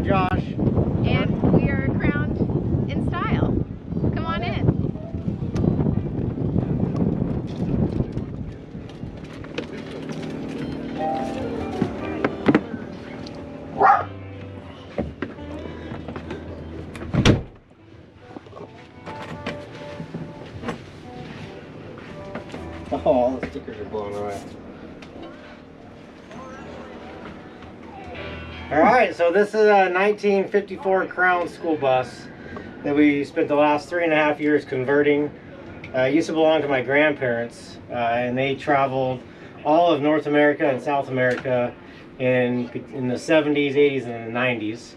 Josh. And we are crowned in style. Come on in. Oh, all the stickers are blown away. Alright, so this is a 1954 Crown school bus that we spent the last 3.5 years converting. It used to belong to my grandparents, and they traveled all of North America and South America in the 70s, 80s, and the 90s.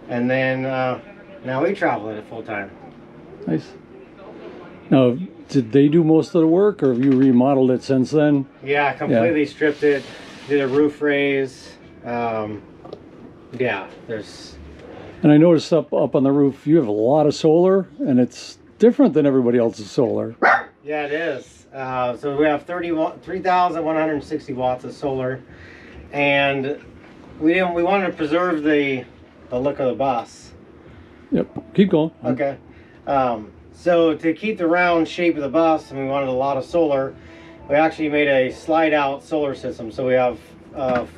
And then now we travel in it full time. Nice. Now, did they do most of the work, or have you remodeled it since then? Yeah, completely stripped it, did a roof raise. Yeah, there's... And I noticed up on the roof, you have a lot of solar, and it's different than everybody else's solar. Yeah, it is. So we have 3,160 watts of solar, and we wanted to preserve the look of the bus. Yep, keep going. Okay. So to keep the round shape of the bus, and we wanted a lot of solar, we actually made a slide-out solar system. So we have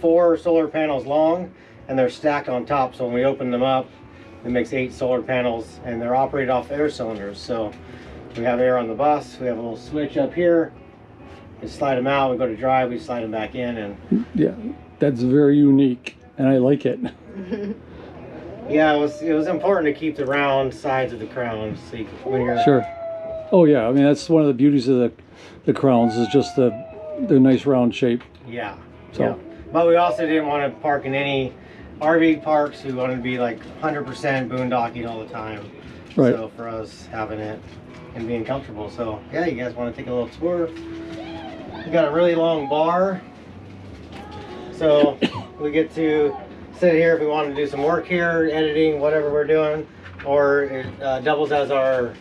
4 solar panels long, and they're stacked on top. So when we open them up, it makes 8 solar panels, and they're operated off air cylinders. So we have air on the bus. We have a little switch up here. We slide them out. We go to drive. We slide them back in, and yeah, that's very unique, and I like it. yeah, it was important to keep the round sides of the crown. So you, when you're Sure. Oh yeah, I mean that's one of the beauties of the crowns is just the nice round shape. yeah. So. Yeah. But we also didn't want to park in any RV parks. We wanted to be like 100% boondocking all the time. Right. So for us having it and being comfortable. So yeah, you guys want to take a little tour? We got a really long bar. So we get to sit here if we want to do some work here, editing, whatever we're doing, or it doubles as our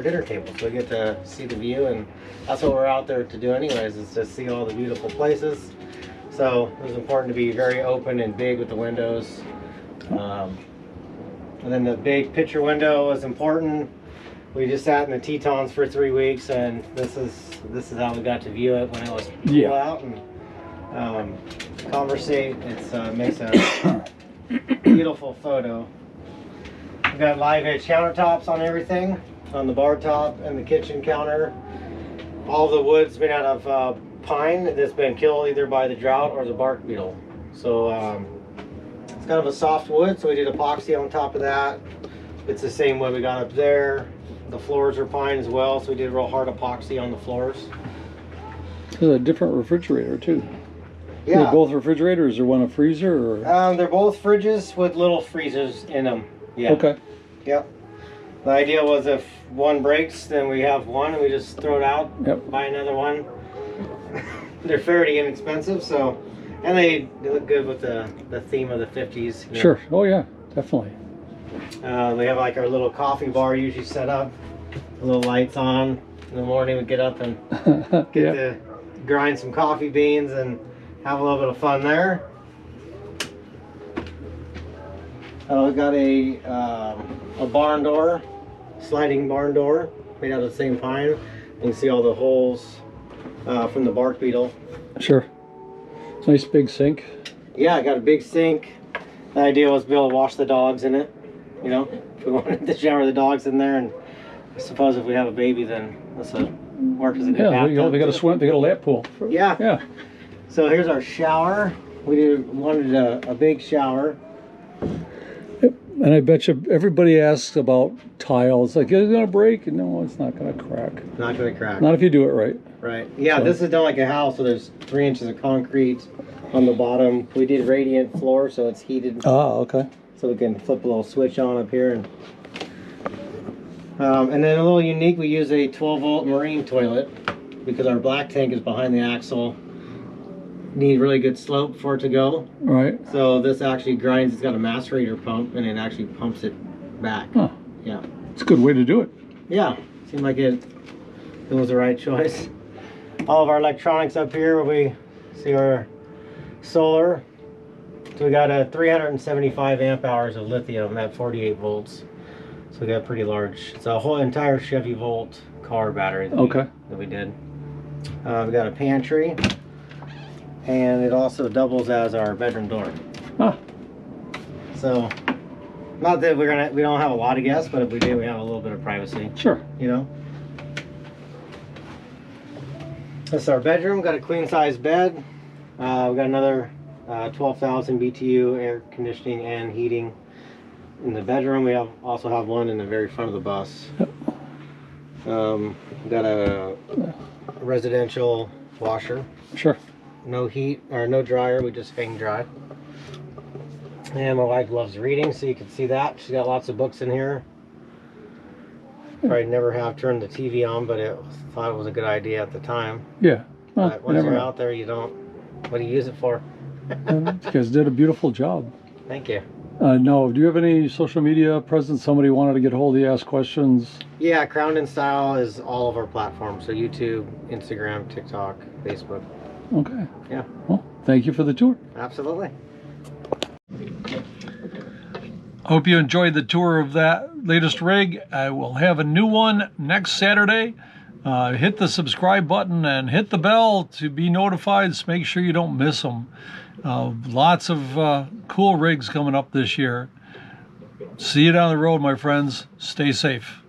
dinner table. So we get to see the view, and that's what we're out there to do anyways, is to see all the beautiful places. So it was important to be very open and big with the windows. And then the big picture window was important. We just sat in the Tetons for 3 weeks, and this is how we got to view it when it was cool out and conversate. It makes a beautiful photo. We've got live edge countertops on everything, on the bar top and the kitchen counter. All the wood's been out of pine that's been killed either by the drought or the bark beetle. So it's kind of a soft wood, so we did epoxy on top of that. It's the same wood we got up there. The floors are pine as well, so we did real hard epoxy on the floors. There's a different refrigerator too. Yeah. Are they both refrigerators, or one a freezer, or? They're both fridges with little freezers in them. Yeah. Okay. Yep. The idea was if one breaks, then we have one and we just throw it out, buy another one. They're fairly inexpensive, so, and they look good with the theme of the 50s. You know. Sure. Oh yeah, definitely. We have like our little coffee bar usually set up, little lights on. In the morning we get up and get to grind some coffee beans and have a little bit of fun there. We got a barn door, sliding barn door made out of the same pine. You can see all the holes from the bark beetle. Sure. Nice big sink. Yeah, I got a big sink. The idea was to be able to wash the dogs in it. You know, if we wanted to shower the dogs in there, and I suppose if we have a baby, then this would work as a good bathtub. They got a swim. They got a lap pool. Yeah. Yeah. So here's our shower. We wanted a big shower. And I bet you everybody asks about tiles. Like, is it gonna break? No, it's not gonna crack. Not gonna crack. Not if you do it right. Right. Yeah, So. this is done like a house, so there's 3 inches of concrete on the bottom. We did radiant floor, so it's heated. Ah, okay. So we can flip a little switch on up here. And then a little unique, we use a 12-volt marine toilet because our black tank is behind the axle. Need really good slope for it to go. Right. So this actually grinds, it's got a macerator pump, and it actually pumps it back. Huh. Yeah. It's a good way to do it. Yeah, seemed like it was the right choice. All of our electronics up here, we see our solar So we got a 375 amp hours of lithium at 48 volts. So we got pretty large. It's a whole entire Chevy Volt car battery that we did. We got a pantry, and it also doubles as our bedroom door. Huh. So, not that we don't have a lot of guests, but if we do, we have a little bit of privacy. Sure. You know. This is our bedroom. Got a queen size bed. We got another 12,000 BTU air conditioning and heating in the bedroom. We also have one in the very front of the bus. We got a residential washer. Sure. No heat or no dryer. We just hang dry. And my wife loves reading, so you can see that. She's got lots of books in here. Probably never have turned the TV on, but thought it was a good idea at the time. Yeah. Well, But once you're out there, you don't. What do you use it for? You guys did a beautiful job. Thank you. No, do you have any social media presence? Somebody wanted to get hold of you, ask questions? Yeah, Crowned in Style is all of our platforms. So YouTube, Instagram, TikTok, Facebook. Okay. Yeah. Well, thank you for the tour. Absolutely. Hope you enjoyed the tour of that latest rig. I will have a new one next Saturday. Hit the subscribe button and hit the bell to be notified. So make sure you don't miss them. Lots of cool rigs coming up this year. See you down the road, my friends. Stay safe.